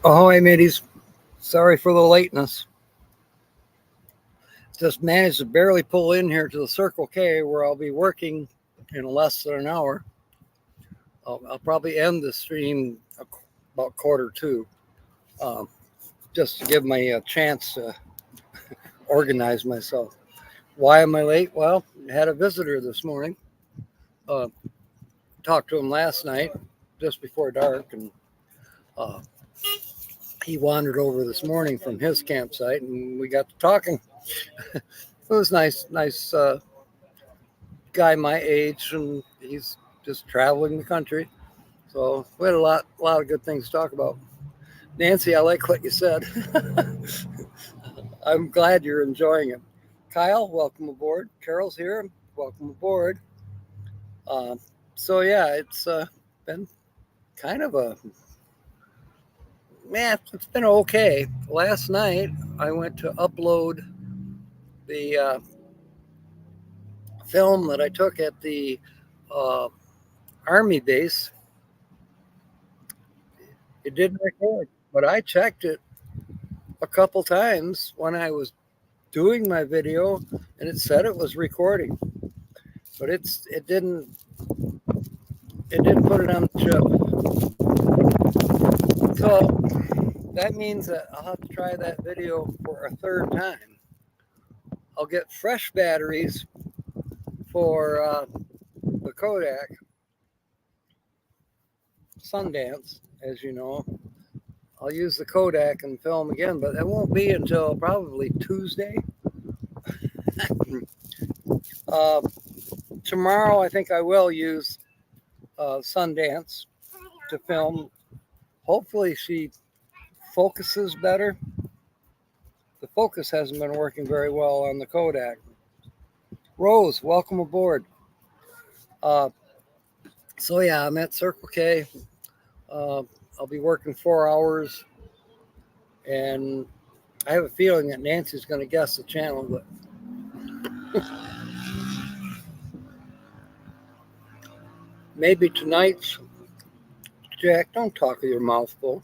Ahoy, mateys. Sorry for the lateness. Just managed to barely pull in here to the Circle K where I'll be working in less than an hour. I'll probably end the stream about 1:45, just to give me a chance to organize myself. Why am I late? Well, I had a visitor this morning. Talked to him last night, just before dark, and he wandered over this morning from his campsite, and we got to talking. It was nice guy my age, and he's just traveling the country. So we had a lot of good things to talk about. Nancy, I like what you said. I'm glad you're enjoying it. Kyle, welcome aboard. Carol's here. Welcome aboard. So yeah, it's been kind of it's been okay. Last night I went to upload the film that I took at the Army base. It didn't record, but I checked it a couple times when I was doing my video, and it said it was recording, but it didn't put it on the chip. So that means that I'll have to try that video for a third time. I'll get fresh batteries for the Kodak Sundance, as you know. I'll use the Kodak and film again, but that won't be until probably Tuesday. Tomorrow, I think I will use Sundance to film. Hopefully she focuses better. The focus hasn't been working very well on the Kodak. Rose, welcome aboard. So yeah, I'm at Circle K. I'll be working 4 hours, and I have a feeling that Nancy's going to guess the channel, but maybe tonight's. Jack, don't talk with your mouth full.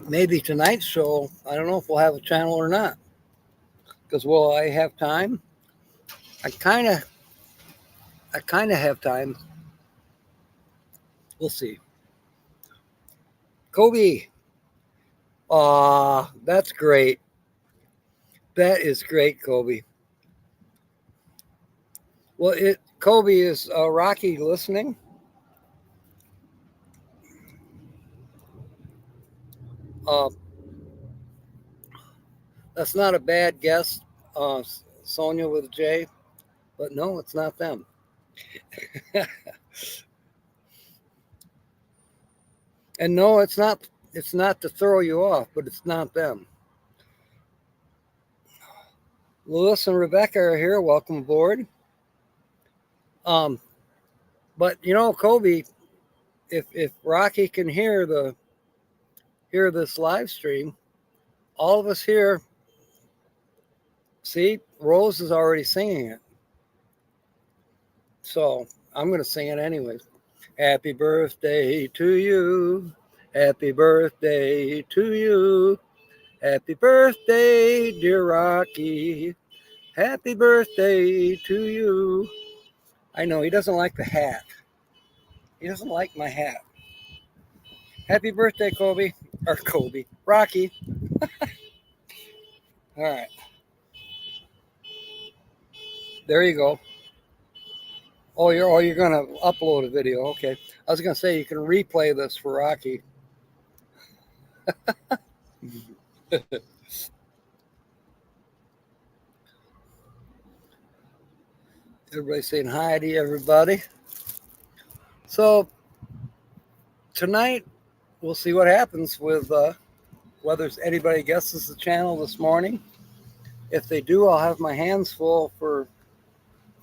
Maybe tonight's show, I don't know if we'll have a channel or not. Because will I have time? I kind of have time. We'll see. Kobe. That's great. That is great, Kobe. Well, Kobe, is Rocky listening? That's not a bad guess, Sonia with a J, but no, it's not them. And no, it's not to throw you off, but it's not them. Louis and Rebecca are here. Welcome aboard. But you know, Kobe, if Rocky can hear this live stream, all of us here. See, Rose is already singing it. So I'm going to sing it anyways. Happy birthday to you. Happy birthday to you. Happy birthday, dear Rocky. Happy birthday to you. I know he doesn't like the hat. He doesn't like my hat. Happy birthday, Kobe. Or Kobe. Rocky. All right. There you go. Oh, you're gonna upload a video. Okay. I was gonna say you can replay this for Rocky. Everybody saying hi to everybody. So tonight we'll see what happens with whether anybody guesses the channel this morning. If they do, I'll have my hands full for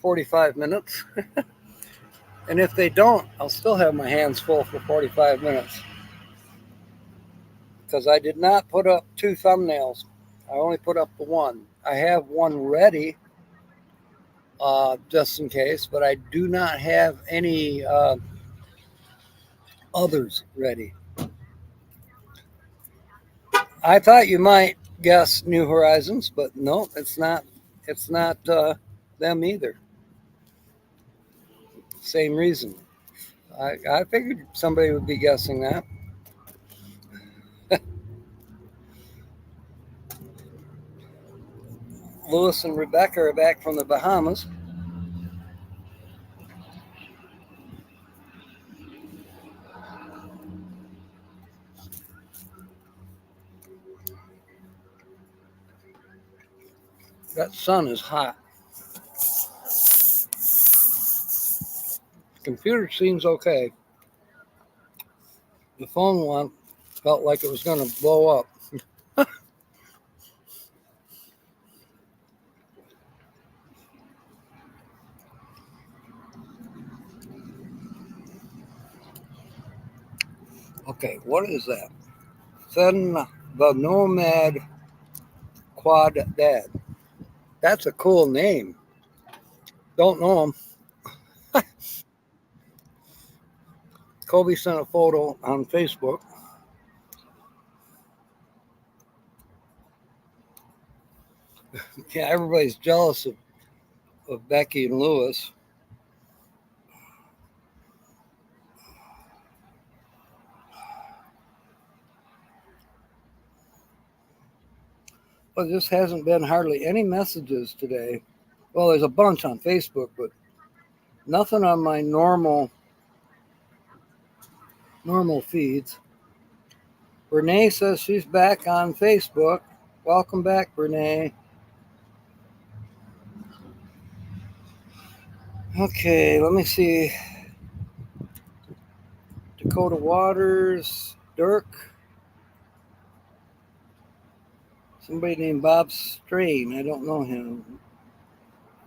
45 minutes. And if they don't, I'll still have my hands full for 45 minutes. Because I did not put up 2 thumbnails. I only put up the one. I have one ready just in case, but I do not have any others ready. I thought you might guess New Horizons, but no, it's not. It's not them either. Same reason. I figured somebody would be guessing that. Lewis and Rebecca are back from the Bahamas. That sun is hot. The computer seems okay. The phone one felt like it was going to blow up. Okay, what is that? Then the Nomad Quad Dad. That's a cool name. Don't know him. Kobe sent a photo on Facebook. Yeah, everybody's jealous of Becky and Lewis. But there just hasn't been hardly any messages today. Well, there's a bunch on Facebook, but nothing on my normal feeds. Renee says she's back on Facebook. Welcome back, Renee. Okay, let me see. Dakota Waters, Dirk. Somebody named Bob Strain. I don't know him.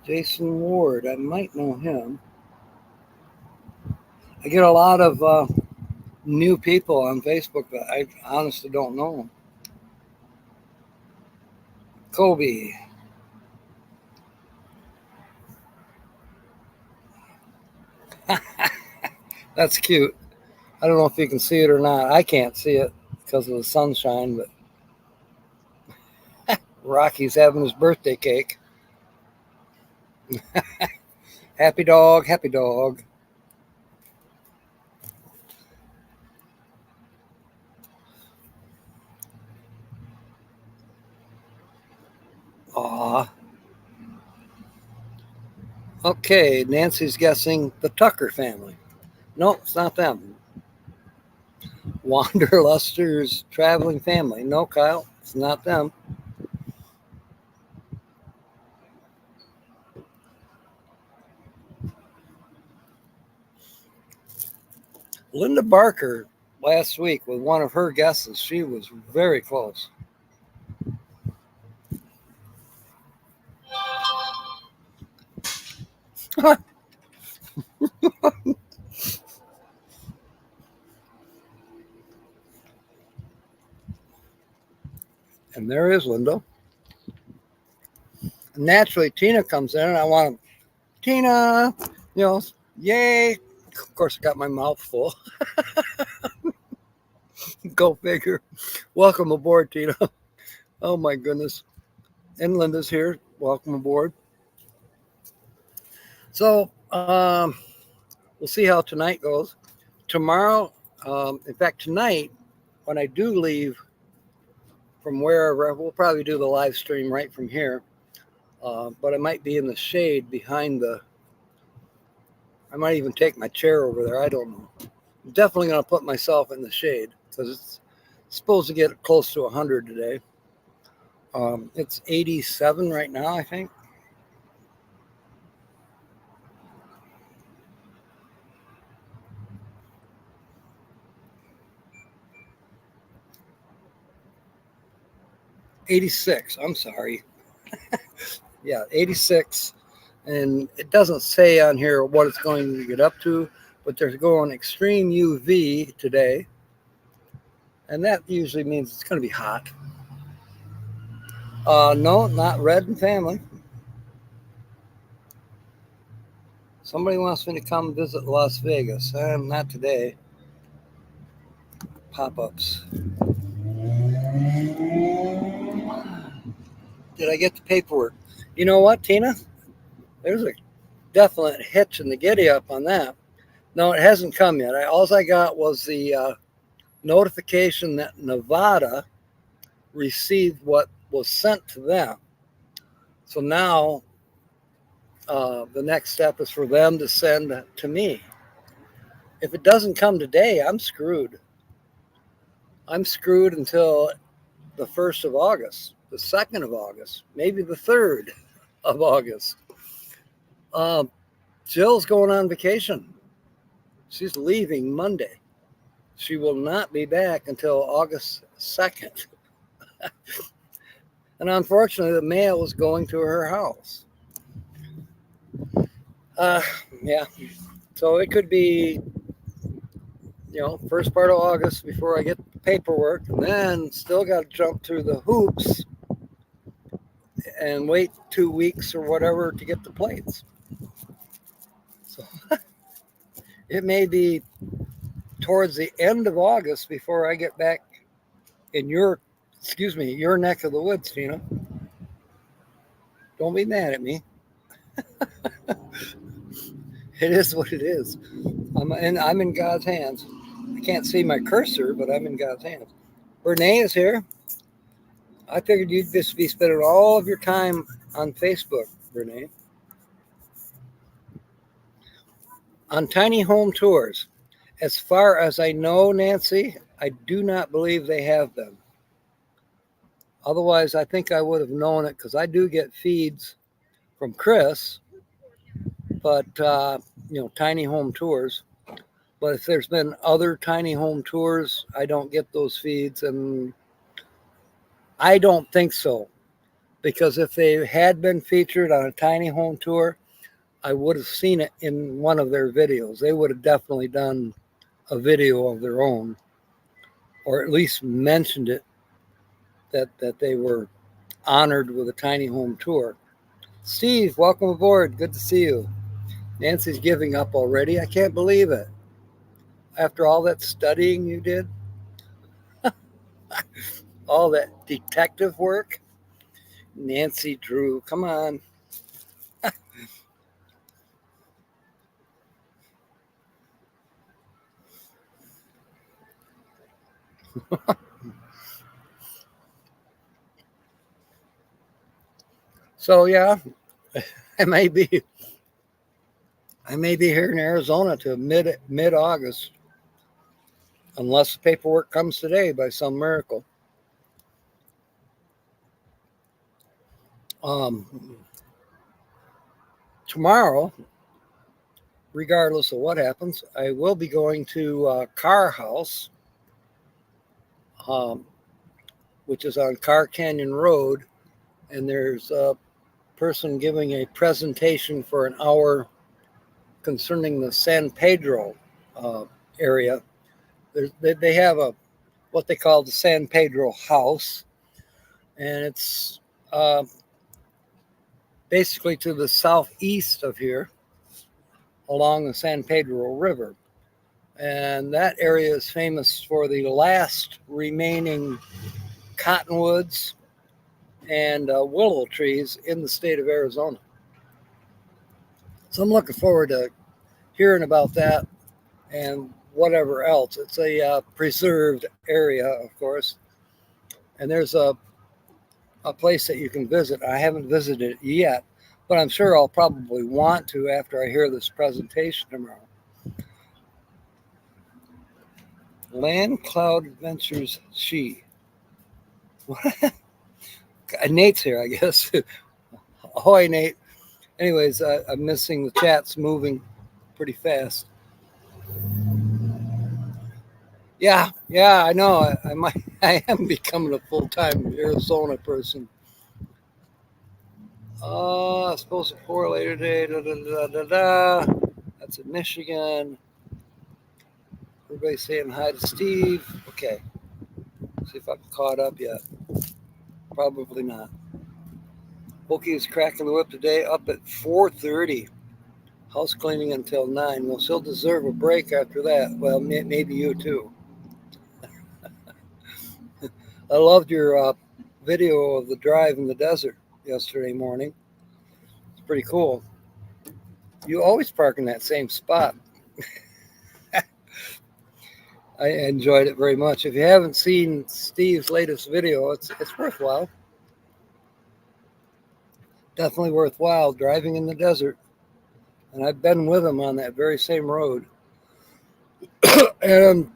Jason Ward. I might know him. I get a lot of new people on Facebook that I honestly don't know. Kobe. That's cute. I don't know if you can see it or not. I can't see it because of the sunshine, but Rocky's having his birthday cake. Happy dog, happy dog. Aw. Okay, Nancy's guessing the Tucker family. No, it's not them. Wanderluster's traveling family. No, Kyle, it's not them. Linda Barker last week with one of her guesses. She was very close. And there is Linda. Naturally, Tina comes in, and I want to, Tina, yay. Of course, I got my mouth full. Go figure. Welcome aboard, Tina. Oh, my goodness. And Linda's here. Welcome aboard. So, we'll see how tonight goes. Tomorrow, in fact, tonight, when I do leave from wherever, we'll probably do the live stream right from here. But I might be in the shade behind I might even take my chair over there. I don't know. I'm definitely going to put myself in the shade because it's supposed to get close to 100 today. It's 87 right now, I think. '86. I'm sorry. Yeah, 86. And it doesn't say on here what it's going to get up to, but they're going extreme UV today. And that usually means it's going to be hot. No, not Red and family. Somebody wants me to come visit Las Vegas. Not today. Pop-ups. Did I get the paperwork? You know what, Tina? There's a definite hitch in the giddy up on that. No, it hasn't come yet. All I got was the notification that Nevada received what was sent to them. So now the next step is for them to send to me. If it doesn't come today, I'm screwed. I'm screwed until the 1st of August, the 2nd of August, maybe the 3rd of August. Jill's going on vacation. She's leaving Monday. She will not be back until August 2nd. And unfortunately, the mail is going to her house. Yeah. So it could be, first part of August before I get the paperwork, and then still got to jump through the hoops and wait 2 weeks or whatever to get the plates. So it may be towards the end of August before I get back in your neck of the woods, Tina. Don't be mad at me. It is what it is. I'm in God's hands. I can't see my cursor, but I'm in God's hands. Renee is here. I figured you'd just be spending all of your time on Facebook, Renee. On tiny home tours. As far as I know, Nancy, I do not believe they have them. Otherwise, I think I would have known it because I do get feeds from Chris, but, tiny home tours. But if there's been other tiny home tours, I don't get those feeds, and I don't think so. Because if they had been featured on a tiny home tour, I would have seen it in one of their videos. They would have definitely done a video of their own, or at least mentioned it, that they were honored with a tiny home tour. Steve, welcome aboard. Good to see you. Nancy's giving up already. I can't believe it. After all that studying you did, all that detective work, Nancy Drew, come on. So yeah, I may be here in Arizona to mid August, unless the paperwork comes today by some miracle. Tomorrow, regardless of what happens, I will be going to Car House, which is on Car Canyon Road, and there's a person giving a presentation for an hour concerning the San Pedro area. They have what they call the San Pedro House, and it's basically to the southeast of here along the San Pedro River. And that area is famous for the last remaining cottonwoods and willow trees in the state of Arizona. So I'm looking forward to hearing about that and whatever else. It's a preserved area, of course. And there's a place that you can visit. I haven't visited it yet, but I'm sure I'll probably want to after I hear this presentation tomorrow. Land Cloud Adventures She. Nate's here, I guess. Ahoy, Nate. Anyways, I'm missing the chats moving pretty fast. Yeah, I know. I am becoming a full-time Arizona person. Supposed to pour later today. That's in Michigan. Everybody's saying hi to Steve. Okay. See if I'm caught up yet. Probably not. Okie is cracking the whip today up at 4:30. House cleaning until 9. Well, she'll deserve a break after that. Well, maybe you too. I loved your video of the drive in the desert yesterday morning. It's pretty cool. You always park in that same spot. I enjoyed it very much. If you haven't seen Steve's latest video, it's worthwhile. Definitely worthwhile driving in the desert. And I've been with him on that very same road. And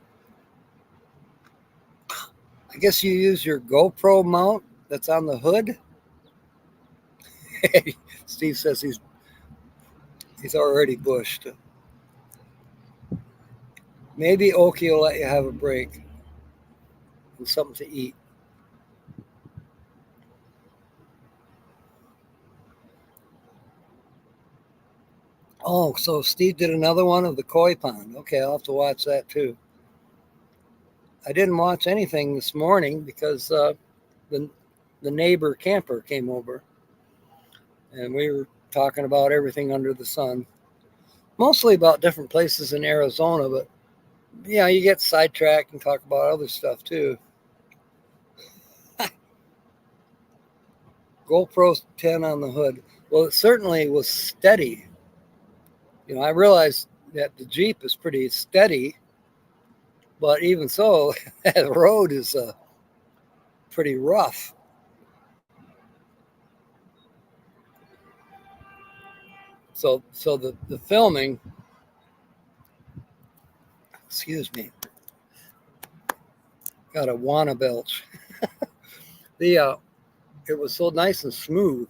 I guess you use your GoPro mount that's on the hood. Steve says he's already bushed. Maybe Okie will let you have a break and something to eat. Oh, so Steve did another one of the koi pond. Okay, I'll have to watch that too. I didn't watch anything this morning because the neighbor camper came over and we were talking about everything under the sun, mostly about different places in Arizona, but yeah, you get sidetracked and talk about other stuff too. GoPro 10 on the hood. Well, it certainly was steady. You know, I realized that the Jeep is pretty steady, but even so, that road is pretty rough. So the filming, excuse me, got a wanna belch. It was so nice and smooth.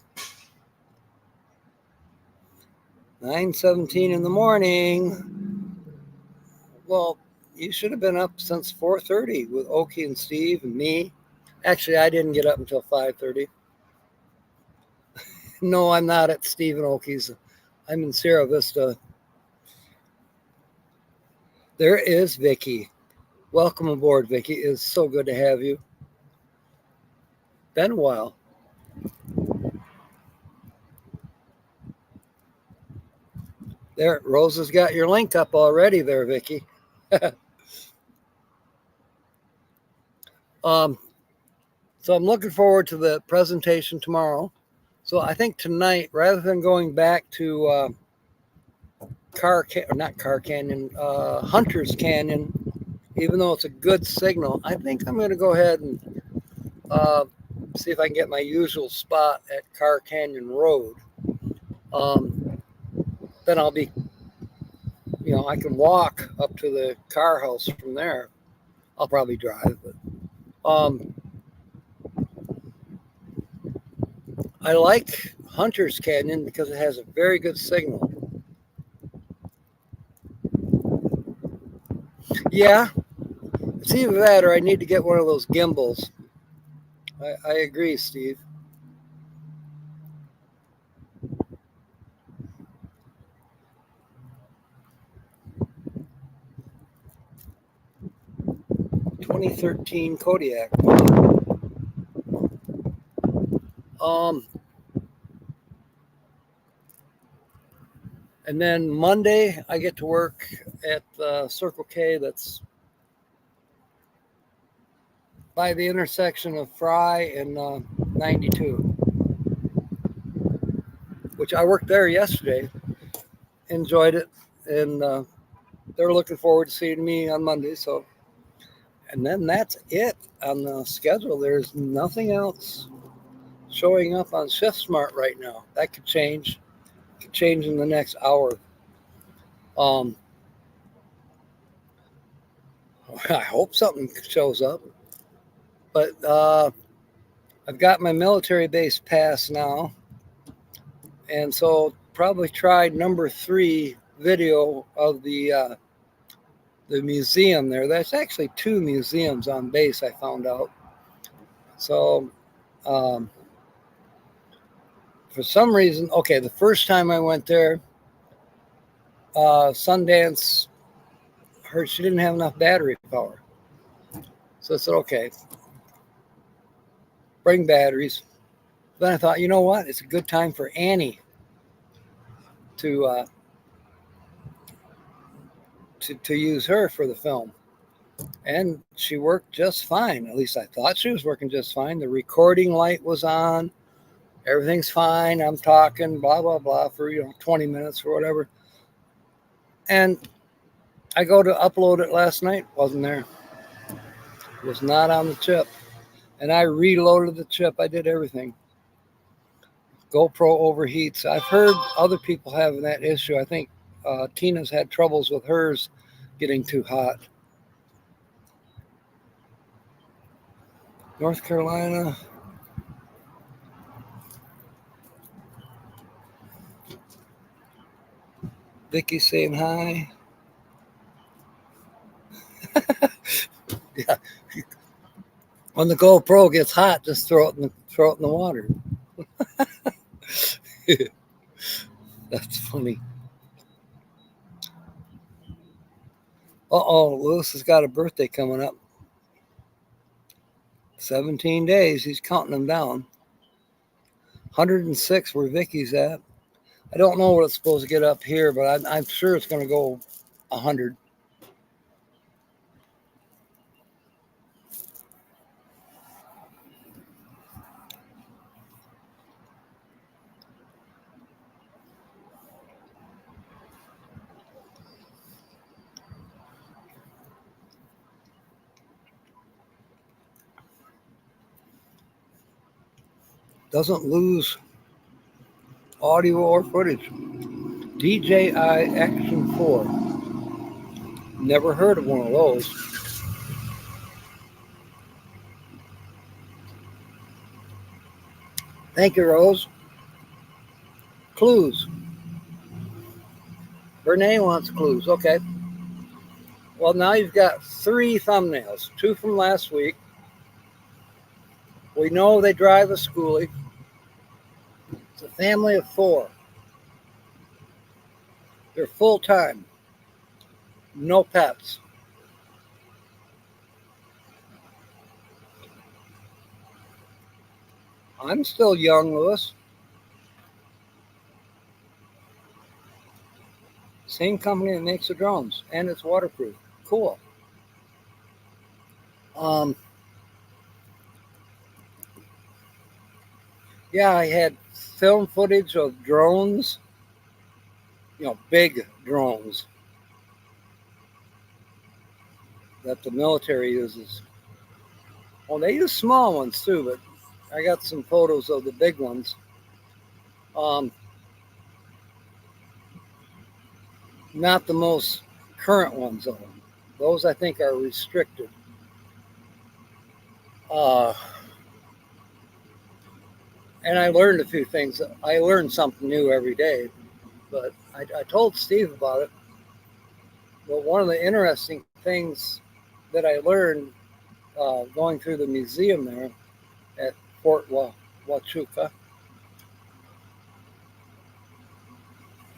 9:17 in the morning. Well, you should have been up since 4:30 with Okie and Steve and me. Actually, I didn't get up until 5:30. No, I'm not at Steve and Okie's. I'm in Sierra Vista. There is Vicky. Welcome aboard, Vicky. It's so good to have you. Been a while. There, Rose has got your link up already there, Vicky. So I'm looking forward to the presentation tomorrow. So I think tonight, rather than going back to Hunter's Canyon, even though it's a good signal, I think I'm going to go ahead and see if I can get my usual spot at Carr Canyon Road. Then I'll be, I can walk up to the car house from there. I'll probably drive, but I like Hunter's Canyon because it has a very good signal. Yeah, it's either that or I need to get one of those gimbals. I agree, Steve. (2013) Kodiak. And then Monday I get to work at Circle K. That's by the intersection of Fry and 92, which I worked there yesterday. Enjoyed it, and they're looking forward to seeing me on Monday. So, and then that's it on the schedule. There's nothing else showing up on Shift Smart right now. That could change. Could change in the next hour. I hope something shows up. But I've got my military base pass now, and so probably try number 3 video of the museum there. There's actually 2 museums on base, I found out. So for some reason, okay, the first time I went there, Sundance heard she didn't have enough battery power. So I said, okay, bring batteries. Then I thought, you know what? It's a good time for Annie to to use her for the film. And she worked just fine. At least I thought she was working just fine. The recording light was on. Everything's fine. I'm talking, blah, blah, blah, for 20 minutes or whatever. And I go to upload it last night. Wasn't there. It was not on the chip. And I reloaded the chip. I did everything. GoPro overheats. I've heard other people having that issue. I think Tina's had troubles with hers getting too hot. North Carolina. Vicky saying hi. Yeah. When the GoPro gets hot, just throw it in the water. That's funny. Uh-oh, Lewis has got a birthday coming up. 17 days. He's counting them down. 106 where Vicky's at. I don't know what it's supposed to get up here, but I'm sure it's going to go 100. Doesn't lose audio or footage. DJI Action 4. Never heard of one of those. Thank you, Rose. Clues. Renee wants clues. Okay. Well, now you've got 3 thumbnails. 2 from last week. We know they drive a schoolie. It's a family of 4. They're full-time. No pets. I'm still young, Lewis. Same company that makes the drones, and it's waterproof. Cool. Yeah, I had film footage of drones, big drones that the military uses. Well, they use small ones too, but I got some photos of the big ones. Not the most current ones of them. Those I think are restricted. And I learned a few things. I learned something new every day, but I told Steve about it. But one of the interesting things that I learned going through the museum there at Fort Huachuca,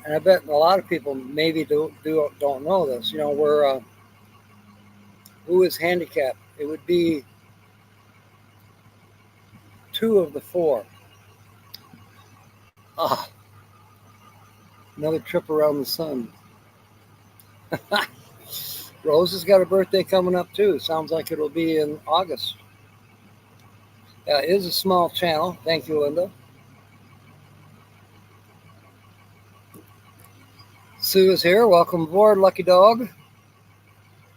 and I bet a lot of people maybe don't know this. Who is handicapped? It would be 2 of the 4. Ah, another trip around the sun. Rose has got a birthday coming up too. Sounds like it'll be in August. It is a small channel. Thank you, Linda. Sue is here. Welcome aboard, Lucky Dog.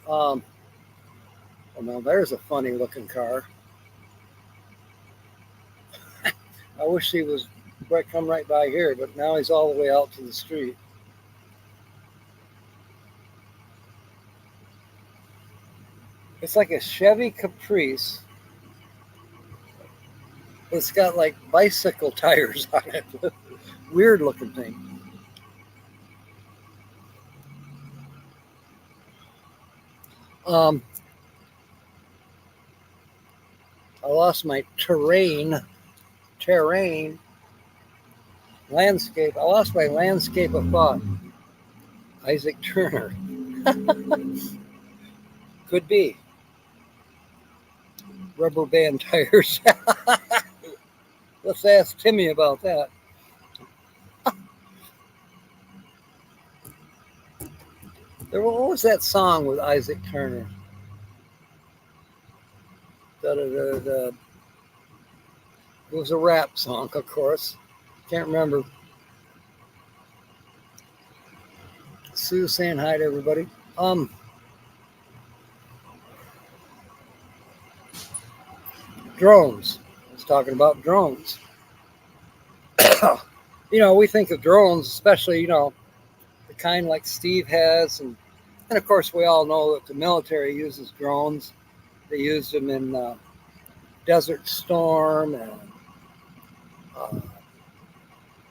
Well, now there's a funny looking car. I wish he was come right by here, but now he's all the way out to the street. It's like a Chevy Caprice. It's got like bicycle tires on it. Weird looking thing. I lost my terrain landscape. I lost my landscape of thought. Isaac Turner. Could be. Rubber band tires. Let's ask Timmy about that. What was that song with Isaac Turner? Da, da, da, da. It was a rap song, of course. Can't remember. Sue saying hi to everybody. Drones. I was talking about drones. We think of drones, especially, the kind like Steve has. And of course, we all know that the military uses drones. They used them in Desert Storm and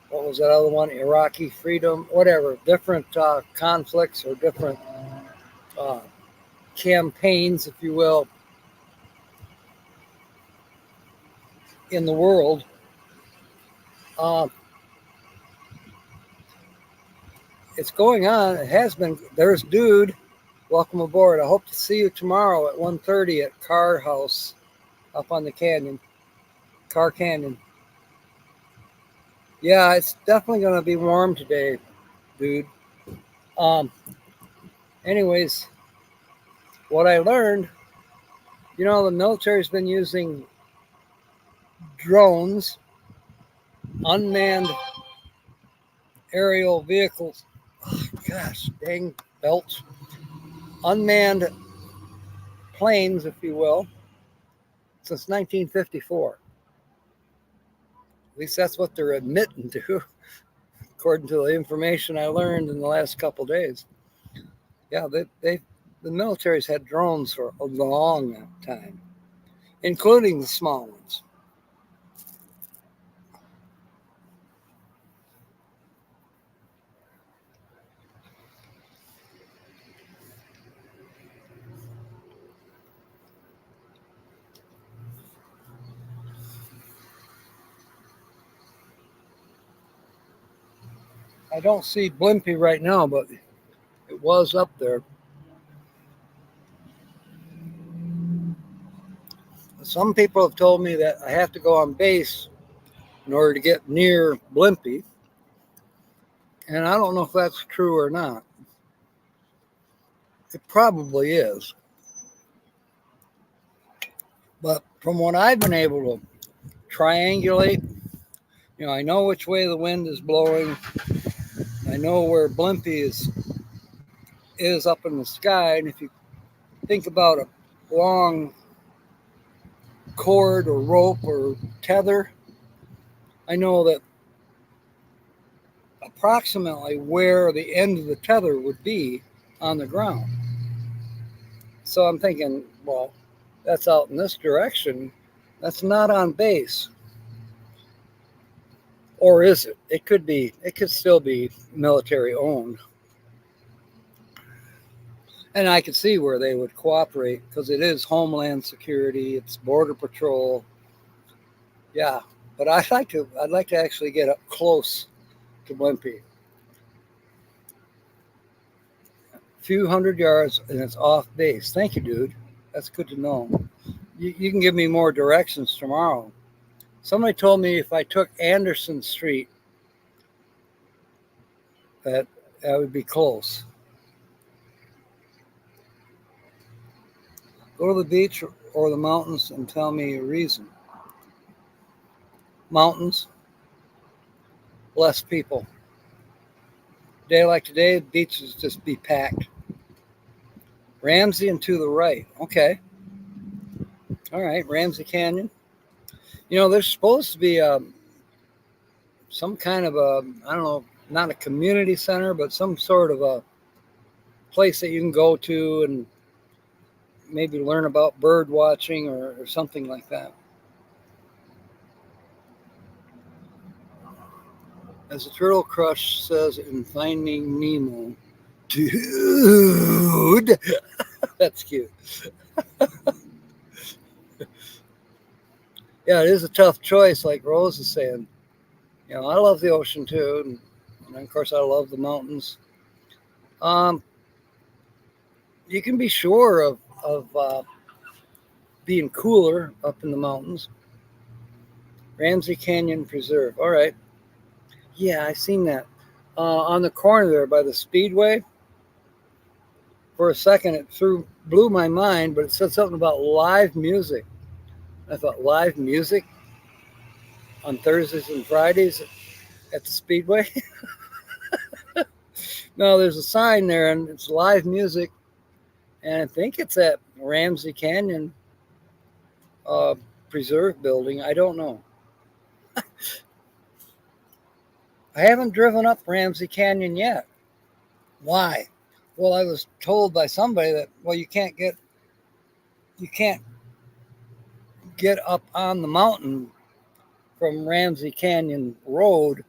what was that other one? Iraqi Freedom, whatever. Different conflicts or different uh, campaigns, if you will, in the world. It's going on. It has been. There's Dude. Welcome aboard. I hope to see you tomorrow at 1:30 at Car House up on the canyon. Car Canyon. Yeah, it's definitely going to be warm today, dude. Anyways, what I learned, the military's been using drones, unmanned aerial vehicles. Oh, gosh, dang belts. Unmanned planes, if you will, since 1954. At least that's what they're admitting to, according to the information I learned in the last couple of days. Yeah, the military's had drones for a long time, including the small ones. I don't see Blimpie right now, but it was up there. Some people have told me that I have to go on base in order to get near Blimpie. And I don't know if that's true or not. It probably is. But from what I've been able to triangulate, I know which way the wind is blowing. I know where Blimpie is up in the sky. And if you think about a long cord or rope or tether, I know that approximately where the end of the tether would be on the ground. So I'm thinking, well, that's out in this direction. That's not on base. Or is it? It could still be military owned. And I could see where they would cooperate because it is Homeland Security, it's Border Patrol. Yeah, but I'd like to actually get up close to Blimpie. A few hundred yards and it's off base. Thank you, dude. That's good to know. You can give me more directions tomorrow. Somebody told me if I took Anderson Street, that would be close. Go to the beach or the mountains and tell me a reason. Mountains, less people. Day like today, beaches just be packed. Ramsey and to the right. Okay. All right, Ramsey Canyon. There's supposed to be some kind of I don't know, not a community center, but some sort of a place that you can go to and maybe learn about bird watching or something like that. As the Turtle Crush says in Finding Nemo, dude, that's cute. Yeah, it is a tough choice, like Rose is saying. I love the ocean too, and of course I love the mountains. You can be sure of being cooler up in the mountains. Ramsey Canyon Preserve. All right. Yeah, I seen that. On the corner there by the Speedway. For a second, it blew my mind, but it said something about live music. I thought, live music on Thursdays and Fridays at the Speedway? No, there's a sign there, and it's live music, and I think it's at Ramsey Canyon uh, Preserve building. I don't know. I haven't driven up Ramsey Canyon yet. Why? Well, I was told by somebody that you can't get up on the mountain from Ramsey Canyon Road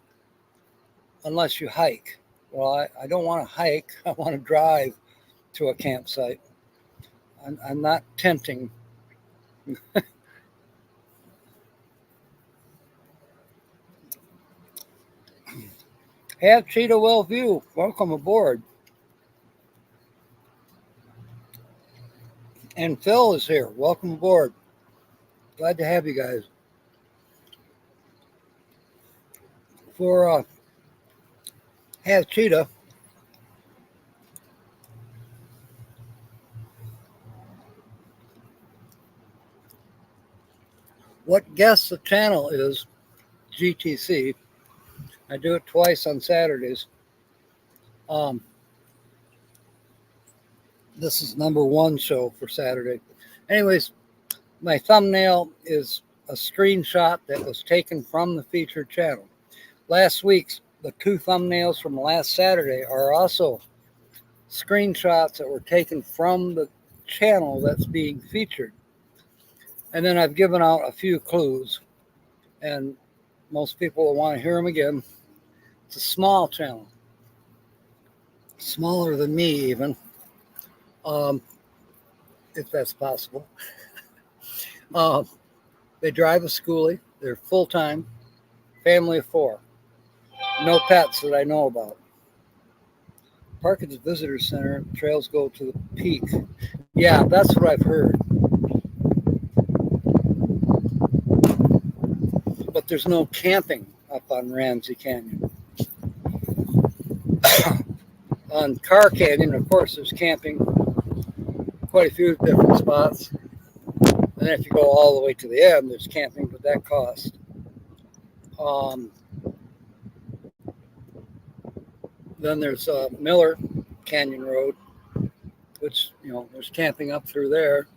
unless you hike. Well, I don't want to hike. I want to drive to a campsite. I'm not tenting. Have Cheetah Wellview, welcome aboard. And Phil is here. Welcome aboard. Glad to have you guys. For Have Cheetah, what guests the channel is GTC. I do it twice on Saturdays. This is number one show for Saturday. Anyways, my thumbnail is a screenshot that was taken from the featured channel. Last week's, the two thumbnails from last Saturday are also screenshots that were taken from the channel that's being featured. And then I've given out a few clues, and most people will want to hear them again. It's a small channel, smaller than me even, if that's possible. They drive a schoolie. They're full-time, family of 4. No pets that I know about. Park at the visitor center. Trails go to the peak. Yeah, that's what I've heard. But there's no camping up on Ramsey Canyon. On Carr Canyon, of course, there's camping. Quite a few different spots. And if you go all the way to the end, there's camping, but that costs. Then there's Miller Canyon Road, which, there's camping up through there.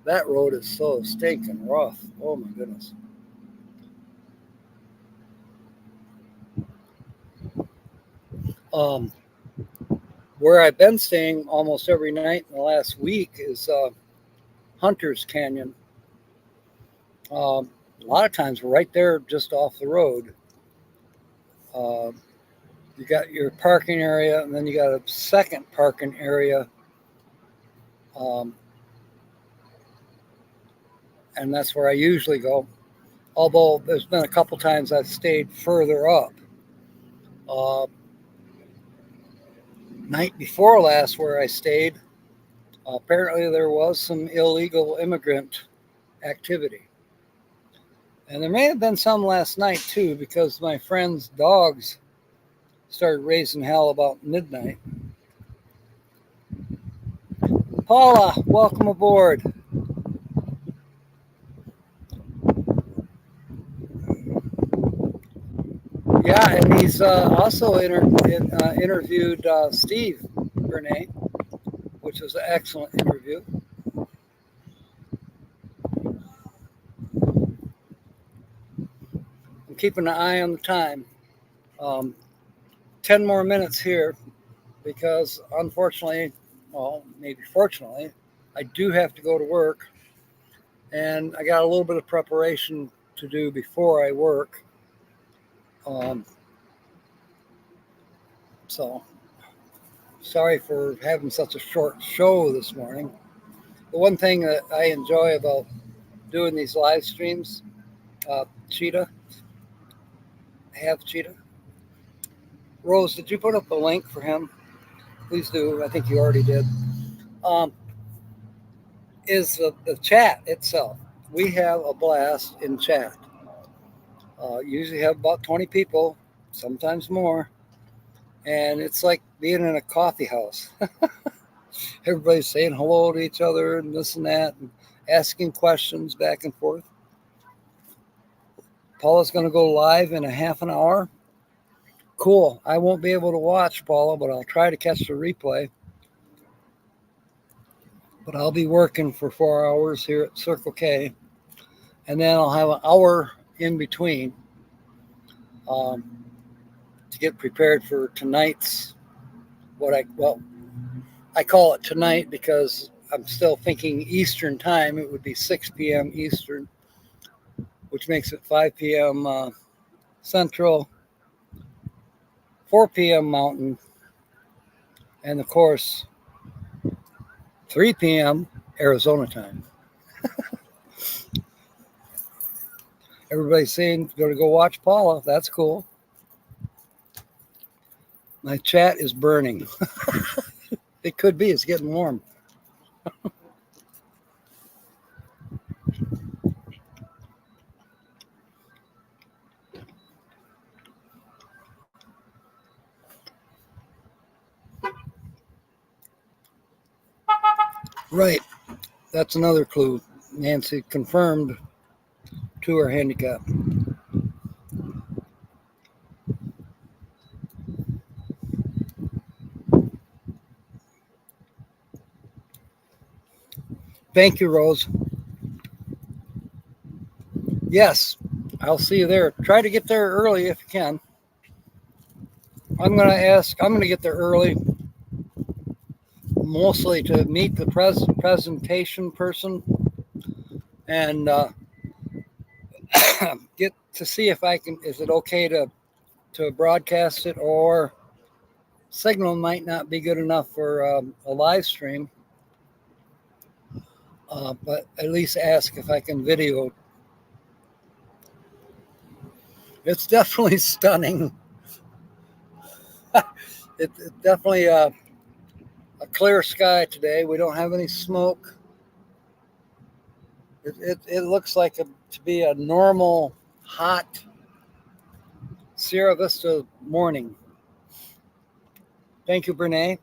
That road is so stinking rough. Oh, my goodness. Where I've been staying almost every night in the last week is Hunter's Canyon. A lot of times we're right there just off the road. You got your parking area, and then you got a second parking area. And that's where I usually go. Although there's been a couple times I've stayed further up. Night before last where I stayed, apparently there was some illegal immigrant activity. And there may have been some last night too, because my friend's dogs started raising hell about midnight. Paula, welcome aboard. Yeah, and he's also interviewed Steve Bernay, which was an excellent interview. I'm keeping an eye on the time. 10 more minutes here, because unfortunately, well, maybe fortunately, I do have to go to work, and I got a little bit of preparation to do before I work. So sorry for having such a short show this morning. The one thing that I enjoy about doing these live streams, Cheetah, Have Cheetah. Rose, did you put up a link for him? Please do. I think you already did. Is the chat itself. We have a blast in chat. Usually have about 20 people, sometimes more. And it's like being in a coffee house. Everybody's saying hello to each other and this and that, and asking questions back and forth. Paula's going to go live in a half an hour. Cool. I won't be able to watch Paula, but I'll try to catch the replay. But I'll be working for 4 hours here at Circle K. And then I'll have an hour in between to get prepared for tonight's I call it tonight because I'm still thinking Eastern time. It would be 6 p.m. Eastern, which makes it 5 p.m. Central, 4 p.m. Mountain, and of course, 3 p.m. Arizona time. Everybody's saying, going to go watch Paula. That's cool. My chat is burning. It could be. It's getting warm. Right. That's another clue. Nancy confirmed to her handicap. Thank you, Rose. Yes, I'll see you there. Try to get there early if you can. I'm going to get there early, mostly to meet the presentation person and get to see if I can, is it okay to broadcast it, or signal might not be good enough for a live stream. But at least ask if I can video. It's definitely stunning. It's definitely a clear sky today. We don't have any smoke. It looks like to be a normal, hot Sierra Vista morning. Thank you, Brene.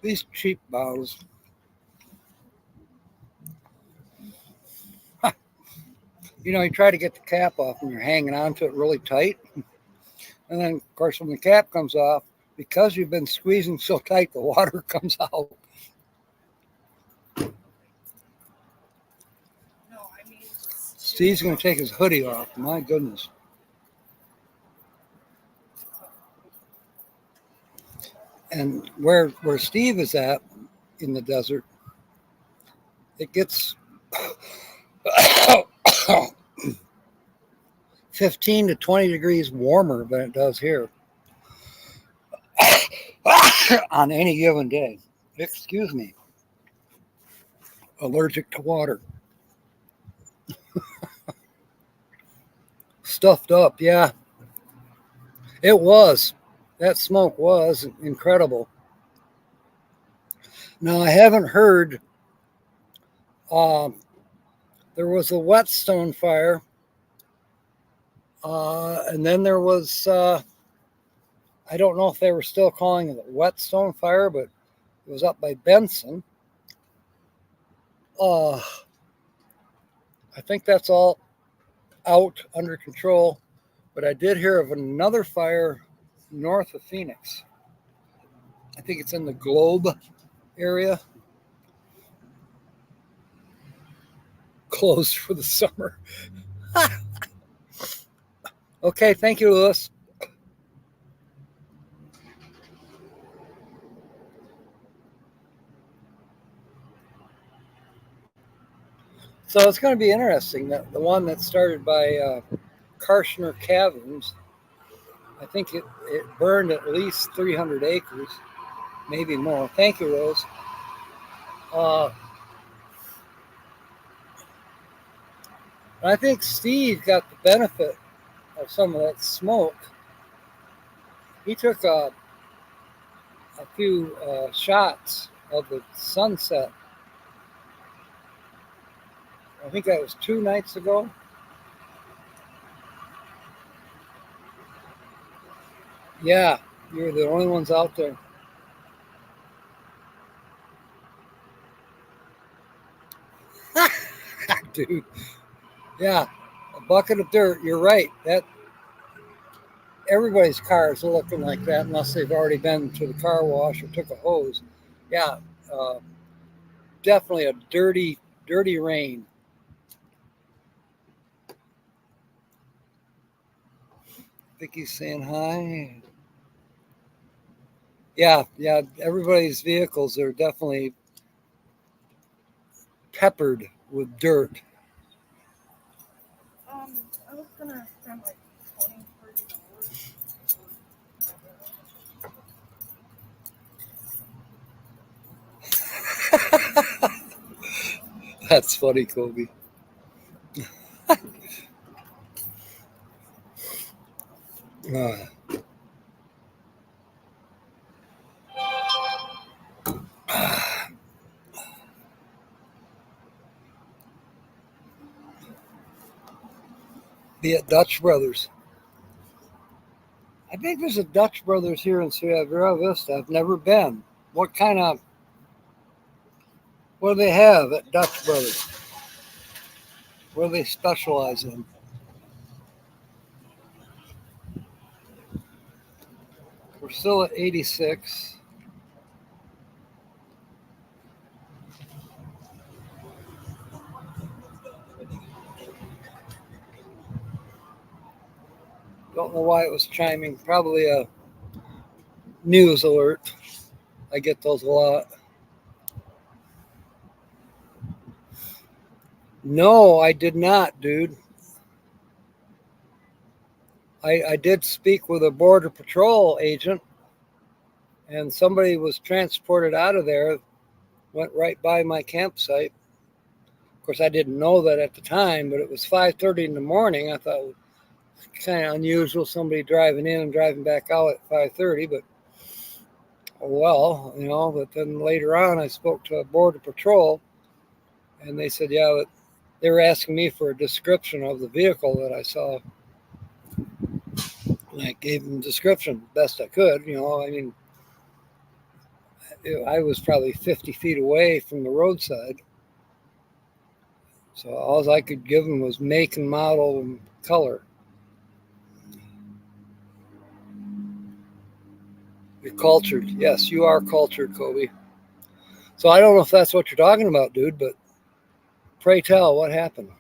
These cheap bottles. You know, you try to get the cap off and you're hanging onto it really tight. And then, of course, when the cap comes off, because you've been squeezing so tight, the water comes out. Steve's going to take his hoodie off. My goodness. And where Steve is at in the desert, it gets 15 to 20 degrees warmer than it does here on any given day. Excuse me. Allergic to water. Stuffed up, yeah. It was. That smoke was incredible. Now, I haven't heard. There was a whetstone fire. And then there was, I don't know if they were still calling it a whetstone fire, but it was up by Benson. I think that's all out under control. But I did hear of another fire north of Phoenix. I think it's in the Globe area. Closed for the summer. Okay, thank you, Louis. So it's going to be interesting. That the one that started by Karshner Caverns, I think it burned at least 300 acres, maybe more. Thank you, Rose. I think Steve got the benefit of some of that smoke. He took a few shots of the sunset. I think that was 2 nights ago. Yeah, you're the only ones out there. Dude, yeah, a bucket of dirt. You're right. That everybody's cars are looking like that unless they've already been to the car wash or took a hose. Yeah, uh, definitely a dirty, dirty rain. Vicky's saying hi. Yeah, yeah. Everybody's vehicles are definitely peppered with dirt. I was gonna spend like 20, $30. That's funny, Kobe. Uh, be it Dutch Brothers. I think there's a Dutch Brothers here in Sierra Vista. I've never been. What kind of what do they have at Dutch Brothers? What do they specialize in? We're still at 86. Don't know why it was chiming. Probably a news alert. I get those a lot. No, I did not, dude. I did speak with a Border Patrol agent, and somebody was transported out of there, went right by my campsite. Of course, I didn't know that at the time, but it was 5:30 in the morning. I thought it was kind of unusual, somebody driving in and driving back out at 5:30, but oh well, you know. But then later on, I spoke to a Border Patrol, and they said, yeah, they were asking me for a description of the vehicle that I saw. And I gave them a description best I could. You know, I mean, I was probably 50 feet away from the roadside. So all I could give them was make and model and color. You're cultured. Yes, you are cultured, Kobe. So I don't know if that's what you're talking about, dude, but pray tell, what happened?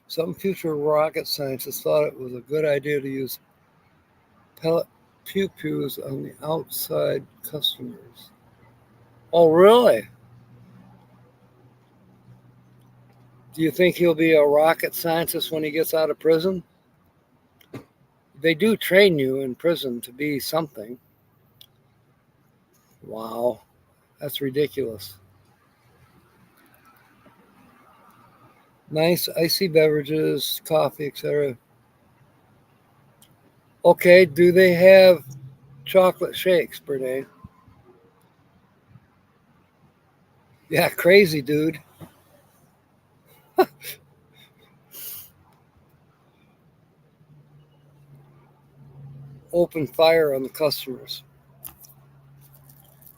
Some future rocket scientists thought it was a good idea to use pellet pew pews on the outside customers. Oh, really? Do you think he'll be a rocket scientist when he gets out of prison? They do train you in prison to be something. Wow, that's ridiculous. Nice icy beverages, coffee, etc. Okay, do they have chocolate shakes, Brene? Yeah, crazy, dude. Open fire on the customers.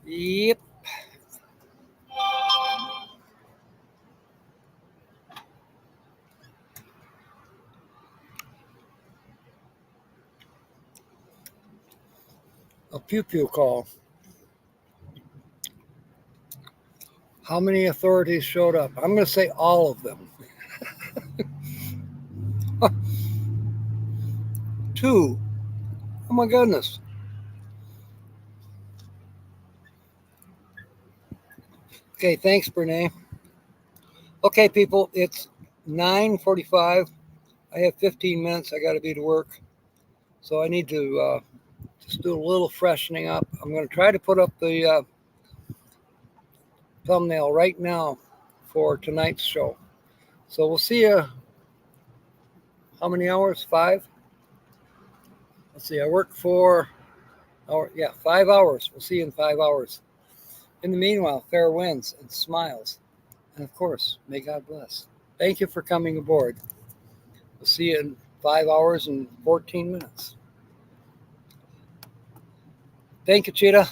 Yep. A pew pew call. How many authorities showed up? I'm going to say all of them. Two. Oh my goodness. Okay, thanks, Brene. Okay, people, it's 9:45. I have 15 minutes. I got to be to work. So I need to just do a little freshening up. I'm going to try to put up the thumbnail right now for tonight's show. So we'll see you. How many hours? 5? Let's see. I work for 5 hours. We'll see you in 5 hours. In the meanwhile, fair winds and smiles. And of course, may God bless. Thank you for coming aboard. We'll see you in 5 hours and 14 minutes. Thank you, Cheetah.